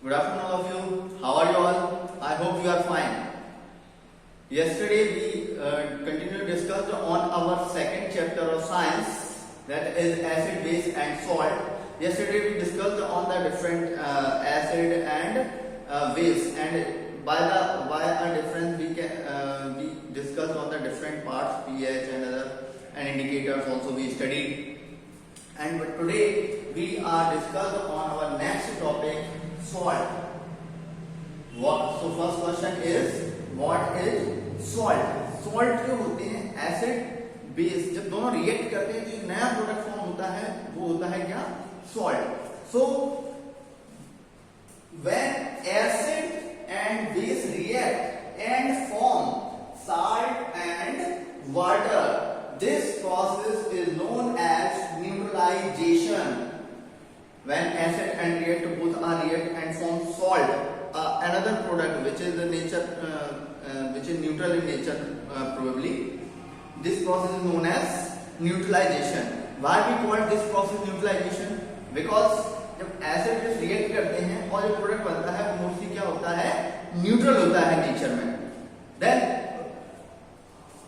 Good afternoon, all of you. How are you all? I hope you are fine. Yesterday we continued to discuss on our second chapter of science, that is acid, base, and salt. Yesterday we discussed on the different acid and base, and by a difference we discussed on the different parts, pH and other and indicators also we studied. And but today we are discussed on our next topic, salt. So first question is, what is salt? Salt जो होते हैं acid base, जब दोनों react करते हैं तो एक नया प्रोडक्ट फॉर्म होता है, वो होता है क्या? Salt. So when acid and base react and form salt and water, this process is known as neutralization. When acid and reactor both are react and form salt, another product which is neutral in nature, probably this process is known as neutralization. Why we call this process neutralization? Because जब acid base react करते हैं और जो product बनता है वो mostly क्या होता है? न्यूट्रल होता है नेचर में. Then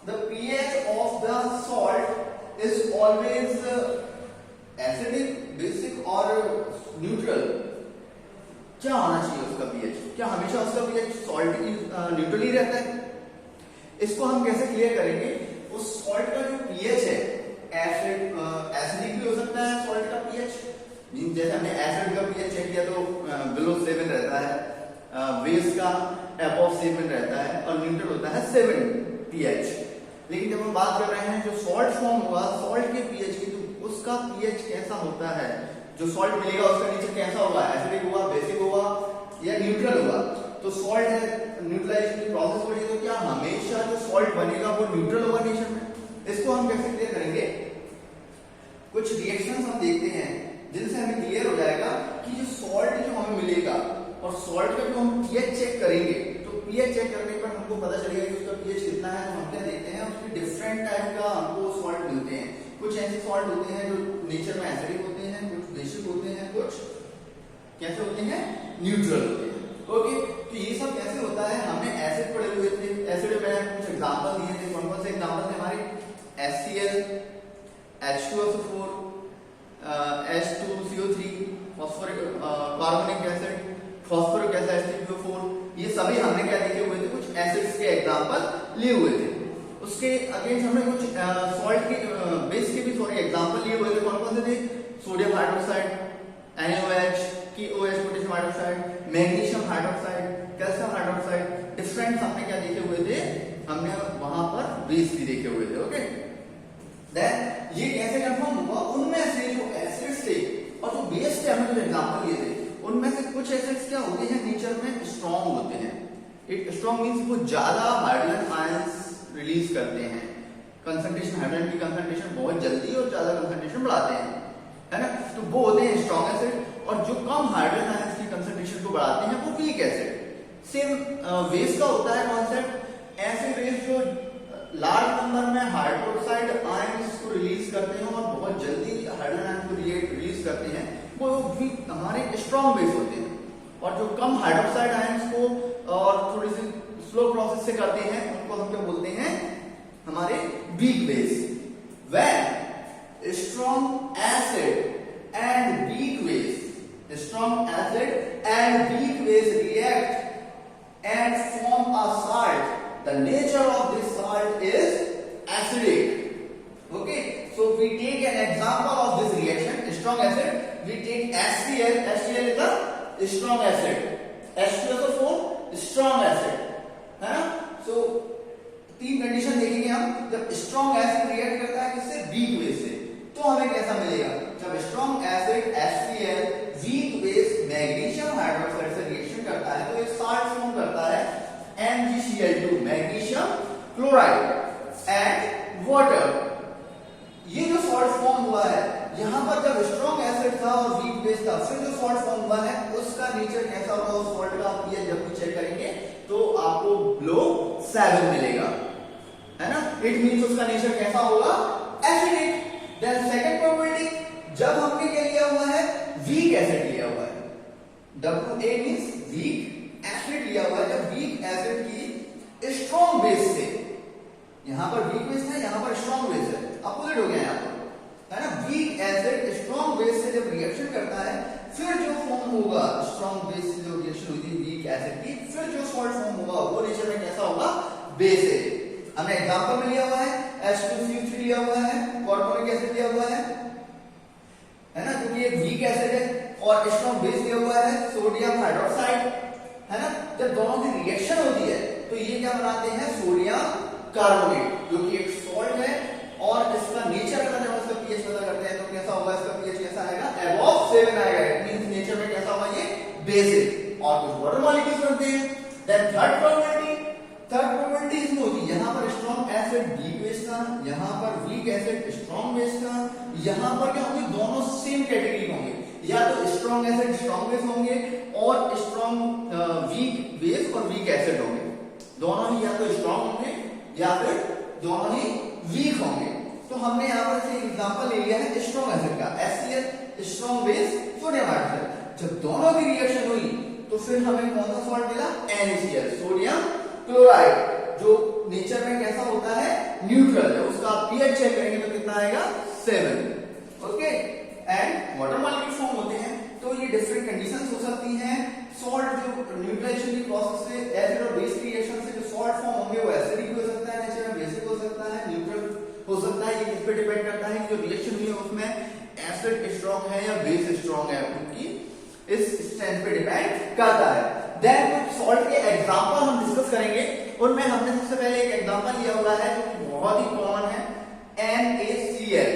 the pH of the salt is always acidic, basic और न्यूट्रल. क्या होना चाहिए उसका पीएच? क्या हमेशा उसका पीएच सॉल्ट न्यूट्रल ही रहता है? इसको हम कैसे क्लियर करेंगे? उस सॉल्ट का जो पीएच है, एसिडिक भी हो सकता है सॉल्ट का पीएच. जैसे हमने एसिड का पीएच चेक किया तो बिलो 7 रहता है, बेस का अबव 7 रहता है और न्यूट्रल होता है 7 पीएच. लेकिन जब हम बात कर रहे हैं जो सॉल्ट फॉर्म हुआ सॉल्ट के पीएच की, तो उसका पीएच कैसा होता है? जो सॉल्ट मिलेगा उसका नेचर कैसा होगा? एसिडिक हुआ, बेसिक हुआ या न्यूट्रल हुआ? तो सॉल्ट है, न्यूट्रलाइजेशन की प्रोसेस हो रही है, तो क्या हमेशा जो सॉल्ट बनेगा वो न्यूट्रल होगा नेचर में? इसको हम कैसे क्लियर करेंगे? कुछ रिएक्शंस हम देखते हैं जिनसे हमें क्लियर हो जाएगा कि जो सॉल्ट जो हमें मिलेगा और सॉल्ट का जो हम पीएच चेक करेंगे, तो पीएच चेक करने पर हमको पता चलेगा कि उसका पीएच कितना है. तो हम क्या देखते हैं, उसके डिफरेंट टाइप का हमको सॉल्ट मिलते हैं. कुछ ऐसे सॉल्ट होते हैं जो नेचर में एसिडिक होते हैं, कुछ बेसिक होते हैं, कुछ कैसे होते हैं? न्यूट्रल होते हैं. ओके, तो ये सब कैसे होता है? हमने एसिड पढ़े हुए थे, एसिड में कुछ एग्जांपल दिए थे. कौन कौन से एग्जांपल थे हमारे? HCl, H2SO4, H2CO3, कार्बनिक एसिड, फॉस्फोरिक एसिड, H2PO4. ये सभी हमने क्या देखे हुए थे? कुछ एसिड्स के एग्जांपल लिए हुए थे. उसके अगेंस्ट हमने कुछ सॉल्ट के बेस के भी सॉरी एग्जांपल लिए हुए थे. कौन कौन से थे? Sodium hydroxide, NaOH, KOH potassium hydroxide, magnesium hydroxide, calcium hydroxide. Different हमने क्या देखे हुए थे? हमने वहां पर बेस भी देखे हुए थे. ओके, देन ये कैसे कंफर्म हुआ? उनमें से जो एसिड्स थे और जो बेस थे, हमने जो एग्जांपल लिए थे, उनमें से कुछ एसिड्स क्या होते हैं? नेचर में स्ट्रांग होते हैं. इट स्ट्रांग मींस वो ज्यादा हाइड्रोजन आयंस रिलीज करते हैं. कंसंट्रेशन, हाइड्रोजन की कंसंट्रेशन बहुत जल्दी और ज्यादा कंसंट्रेशन बढ़ाते हैं, है ना? तो वो होते हैं स्ट्रांग एसिड. और जो कम हाइड्रोजन आयंस की कंसंट्रेशन को बढ़ाते हैं वो वीक एसिड. सेम बेस का होता है कॉन्सेप्ट. ऐसे बेस जो लार्ज नंबर में हाइड्रोक्साइड आयंस को रिलीज करते हैं और बहुत जल्दी हाइड्रोजन आयंस को रिलीज करते हैं, वो भी हमारे स्ट्रांग बेस होते हैं. और जो कम हाइड्रोक्साइड आयंस को और थोड़ी सी स्लो प्रोसेस से करते हैं, उनको हम क्या बोलते हैं? हमारे weak base. When strong acid and weak base, strong acid and weak base react and form a salt, the nature of this salt is acidic. Okay, so we take an example of this reaction, strong acid. We take HCl. HCl is a strong acid. H2SO4 strong acid, है ना? So तीन condition देखेंगे हम. जब strong acid react करता है किससे? Weak base से, तो हमें कैसा मिलेगा? जब strong acid HCl weak base magnesium hydroxide से रिएक्शन करता है तो एक सॉल्ट फॉर्म करता है, MgCl2, magnesium chloride and water. ये जो सॉल्ट फॉर्म हुआ है, यहां पर जब स्ट्रॉन्ग एसिड था और वीक बेस था, फिर जो सॉल्ट फॉर्म हुआ है उसका नेचर कैसा होगा? उस सॉल्ट का पीएच जब भी चेक करेंगे तो आपको बिलो 7 मिलेगा, है ना? इट मींस उसका नेचर कैसा होगा? एसिडिक. देन सेकंड प्रोबेबिलिटी, जब हमने क्या लिया हुआ है? वीक एसिड लिया हुआ है. WA मींस वीक एसिड लिया हुआ है। जब वीक एसिड की स्ट्रॉन्ग बेस से, यहां पर वीक बेस है, यहां पर स्ट्रॉन्ग बेस है, अपोजिट हो गया यहां पर, है ना। वीक एसिड स्ट्रॉन्ग बेस से जब रिएक्शन करता है, फिर जो फॉर्म होगा, स्ट्रॉन्ग बेस से जो रिएक्शन हुई थी वीक एसिड की, फिर जो सॉल्ट फॉर्म होगा वो नेचर में कैसा होगा, बेसिक। हमने एग्जांपल में लिया हुआ है H2CO3 लिया हुआ है, कार्बोनिक एसिड लिया हुआ है ना, क्योंकि एक वीक एसिड है, और स्ट्रॉन्ग बेस लिया हुआ है सोडियम हाइड्रोक्साइड, है ना। जब दोनों की रिएक्शन होती है तो ये क्या बनाते हैं, सोडियम कार्बोनेट, जो कि एक सॉल्ट है, और इसका नेचर अगर हम इसका पीएच पता करते हैं तो कैसा होगा, इसका पीएच कैसा आएगा, अबव 7 आएगा। इट मींस नेचर में कैसा होगा, ये बेसिक। और कुछ वाटर मॉलिक्यूल्स बनते हैं। देन थर्ड प्रोबेबिलिटी इसमें होती है, यहां पर स्ट्रॉन्ग एसिड वीक बेस था, यहां पर वीक एसिड स्ट्रॉन्ग बेस था, यहां पर क्या होंगे, दोनों सेम कैटेगरी होंगे, या तो स्ट्रॉन्ग एसिड स्ट्रॉन्ग बेस होंगे और स्ट्रॉन्ग वीक बेस और वीक एसिड होंगे। दोनों ही या तो स्ट्रॉन्ग होंगे या फिर दोनों ही वीक होंगे। तो हमने यहाँ पर से एग्जांपल ले लिया है स्ट्रॉन्ग एसिड का, HCl strong base sodium hydroxide. जब दोनों की रिएक्शन हुई तो फिर हमें कौन सा सॉल्ट मिला, NaCl सोडियम क्लोराइड, जो नेचर में कैसा होता है, न्यूट्रल है। उसका पीएच चेक करेंगे तो कितना आएगा, 7। Okay, and water molecule form होते हैं तो ये डिफरेंट कंडीशंस हो सकती हैं। सॉल्ट जो न्यूट्रलाइजेशन की प्रोसेस से, एसिड और बेस रिएक्शन से जो सॉल्ट फॉर्म होंगे वो एसिडिक हो सकता है, नेचर में बेसिक हो सकता है, न्यूट्रल हो सकता है। ये किस पे डिपेंड करता है कि जो रिएक्शन हुई है उसमें एसिड स्ट्रॉन्ग है या बेस स्ट्रॉन्ग है, उनकी इस स्ट्रेंथ पे डिपेंड करता है। देन कुछ सॉल्ट के एग्जांपल हम डिस्कस करेंगे। उनमें हमने सबसे पहले एक एग्जांपल लिया हुआ है जो कि बहुत ही कॉमन है, NaCl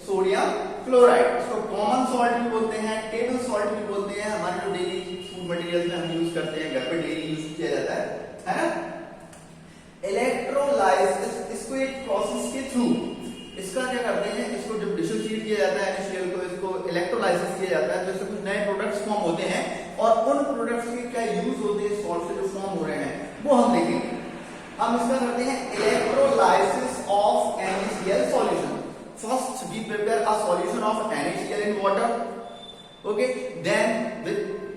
सोडियम क्लोराइड। इसको कॉमन सॉल्ट भी बोलते हैं, टेबल सॉल्ट भी बोलते हैं। हमारे जो डेली फूड मटेरियल्स में हम यूज करते हैं, घर पे डेली यूज किया जाता है ना। इलेक्ट्रोलाइसिस, इसको एक प्रोसेस के थ्रू, इसका क्या करते हैं, इसको जब डिसोसिएट किया जाता है NaCl को, इसको इलेक्ट्रोलाइसिस किया जाता है, तो इससे कुछ नए प्रोडक्ट्स फॉर्म होते हैं, और उन प्रोडक्ट्स के क्या यूज होते हैं सॉल्ट से जो फॉर्म हो रहे हैं वो हम देखेंगे। हम इसका करते हैं electrolysis of NaCl solution. First, we prepare a solution of NaCl in water. Okay. Then,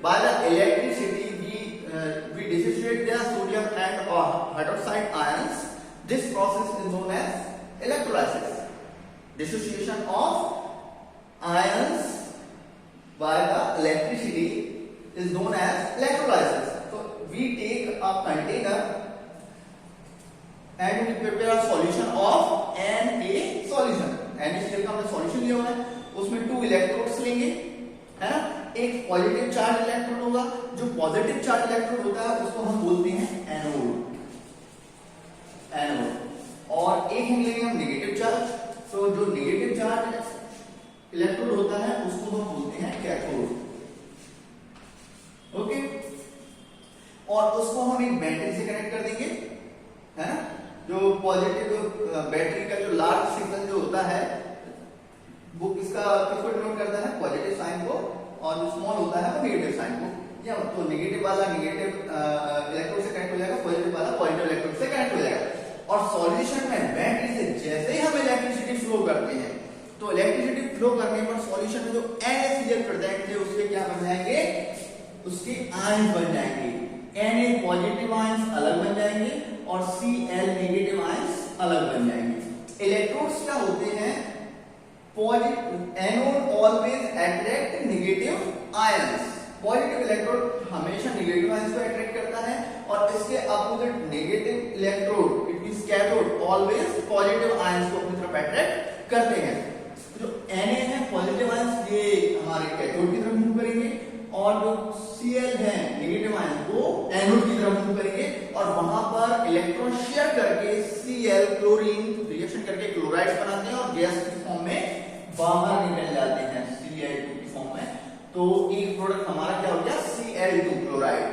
by the electricity, we dissociate the sodium and hydroxide ions. This process is known as electrolysis. Dissociation of ions by the electricity is known as electrolysis. So, we take a container and we prepare a solution of Na solution. NaCl का हमने solution लिया हुआ है, उसमें 2 electrodes लेंगे, है ना। एक पॉजिटिव चार्ज इलेक्ट्रोड होगा, जो पॉजिटिव चार्ज इलेक्ट्रोड होता है उसको हम बोलते हैं एनोड, और एक हम लेंगे हम नेगेटिव चार्ज। तो जो नेगेटिव चार्ज इलेक्ट्रोड होता है उसको हम बोलते हैं कैथोड। ओके, और उसको हम एक बैटरी से कनेक्ट कर देंगे, है ना। जो पॉजिटिव बैटरी का जो लार्ज सिग्नल जो होता है वो किसको डिनोट करता है, पॉजिटिव साइन को, और जो स्मॉल होता है वो नेगेटिव साइन को। या तो नेगेटिव वाला नेगेटिव इलेक्ट्रोड से कनेक्ट हो जाएगा, पॉजिटिव वाला पॉजिटिव इलेक्ट्रोड से कनेक्ट हो जाएगा। और सॉल्यूशन में बैटरी से जैसे ही हम इलेक्ट्रिसिटी फ्लो करते हैं, तो इलेक्ट्रिसिटी फ्लो करने पर सॉल्यूशन में जो NaCl प्रेजेंट है उसके क्या बन जाएंगे, उसके आयन बन जाएंगे। Na पॉजिटिव आयंस अलग बन जाएंगे और Cl नेगेटिव आयंस अलग बन जाएंगे। इलेक्ट्रोड्स क्या होते हैं, anode always attract negative ions. Positive electrode हमेशा नेगेटिव आयंस को अट्रैक्ट करता है, और इसके opposite negative electrode it means cathode always positive ions को अपनी तरफ अट्रैक्ट करते हैं। जो Na है पॉजिटिव आयंस ये हमारे कैथोड की तरफ मूव करेंगे, और जो Cl है नेगेटिव आयन को एनोड की तरफ मूव करेंगे, और वहां पर इलेक्ट्रॉन शेयर करके Cl क्लोरीन रिएक्शन करके क्लोराइड्स बनाते हैं और गैस की फॉर्म में बाहर निकल जाते हैं Cl2 की फॉर्म में। तो एक प्रोडक्ट हमारा क्या हो गया, Cl2 क्लोराइड।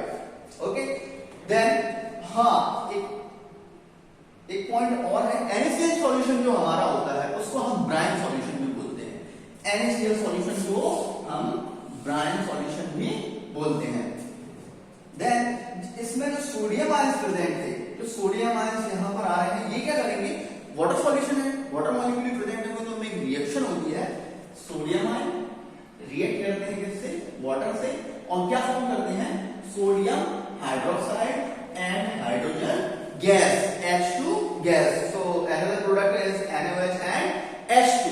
ओके, देन हाँ एक पॉइंट और है, NaCl सॉल्यूशन जो हमारा होता है उसको हम ब्राइन सॉल्यूशन भी बोलते हैं। NaCl सॉल्यूशन को हम ब्राइन सॉल्यूशन भी बोलते हैं। देन इसमें जो सोडियम आयंस प्रेजेंट थे, जो सोडियम आयंस यहाँ पर आ रहे हैं, ये क्या करेंगे, वाटर सॉल्यूशन है, वाटर मॉलिक्यूल प्रेजेंट है, तो एक रिएक्शन होती है, सोडियम आयन रिएक्ट करते हैं किससे, वाटर से, और क्या फॉर्म करते sodium hydroxide and hydrogen gas, H2 gas. So another product is NaOH and H2.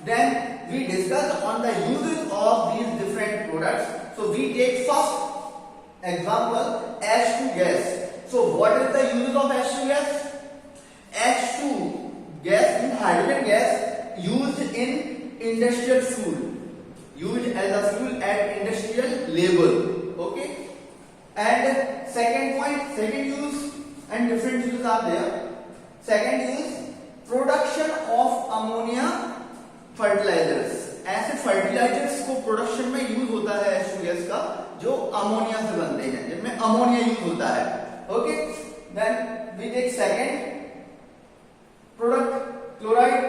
Then we discuss on the uses of these different products. So we take first example H2 gas. So what is the uses of H2 gas? H2 gas is hydrogen gas used in industrial fuel, used as a fuel at industrial level. Okay. And second point, second use and different uses are there. Second use, production of ammonia fertilizers. ऐसे fertilisers को production में use होता है H2 gas का, जो ammonia से बनते हैं, जिनमें अमोनिया यूज होता है. Okay. Then we take second product chloride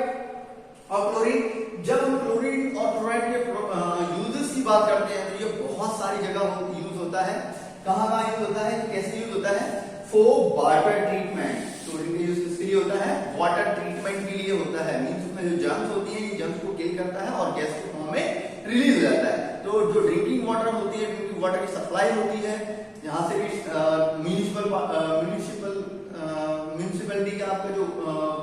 और क्लोरीन. जब हम क्लोरीन और क्लोराइड के यूजेस की बात करते हैं तो ये बहुत सारी जगह यूज होता है. कहाँ यूज होता है, कैसे यूज होता है? For water treatment. क्लोरीन का यूज किसके लिए होता है? वाटर ट्रीटमेंट के लिए होता है. मींस उसमें जो जर्म्स होती हैं, ये जर्म्स को किल करता है और गैस के फॉर्म में रिलीज हो जाता है. तो जो ड्रिंकिंग वाटर होती है, ड्रिंकिंग वाटर की सप्लाई होती है, जहां से भी म्यूनिसिपैलिटी का आपका जो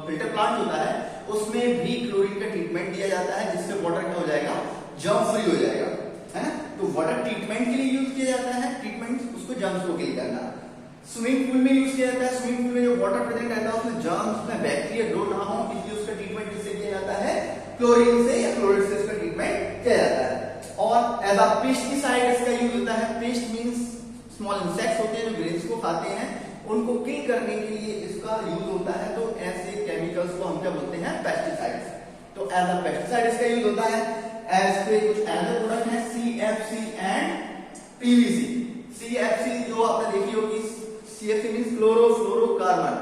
फिल्टर प्लांट होता है, उसमें भी क्लोरीन का ट्रीटमेंट दिया जाता है, जिससे वाटर क्या हो जाएगा? जर्म फ्री हो जाएगा, है ना. तो वाटर ट्रीटमेंट के लिए यूज किया जाता है. ट्रीटमेंट उसको जर्म्स को किल करना. स्विमिंग पूल में यूज किया जाता है. स्विमिंग पूल में जो वाटर प्रेजेंट रहता है उसमें जर्म्स में बैक्टीरिया ग्रो ना हो, इसलिए उसका ट्रीटमेंट किससे किया जाता है? क्लोरीन से या क्लोरीन से इसका ट्रीटमेंट किया जाता है. और एज अ पेस्टिसाइड इसका यूज होता है. पेस्ट मींस स्मॉल इंसेक्ट्स होते हैं जो ग्रेन्स को खाते हैं, उनको किल करने के लिए इसका यूज होता है. तो ऐसे केमिकल्स को हम क्या बोलते हैं? पेस्टिसाइड्स. तो एज अ पेस्टिसाइड इसका यूज होता है. एज पे कुछ अदर प्रोडक्ट है CFC एंड PVC. CFC जो आपने देखी होगी, CFC मींस क्लोरोफ्लोरोकार्बन.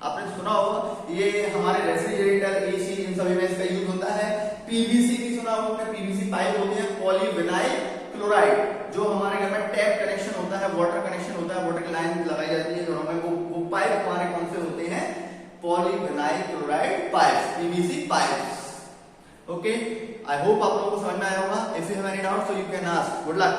आपने सुना होगा, ये हमारे रेफ्रिजरेटर, AC इन सभी में इसका यूज होता है. PVC भी सुना होगा. PVC पाइप होते हैं, पॉलीविनाइल क्लोराइड, जो हमारे घर में टैप कनेक्शन होता है, वाटर कनेक्शन होता है, वाटर की लाइन लगाई जाती है घरों में, वो पाइप हमारे कौन से होते हैं? Polyvinyl chloride pipe, PVC pipes. Okay. I hope आप लोगों को समझ में आया होगा. If you have any doubt so you can ask. Good luck.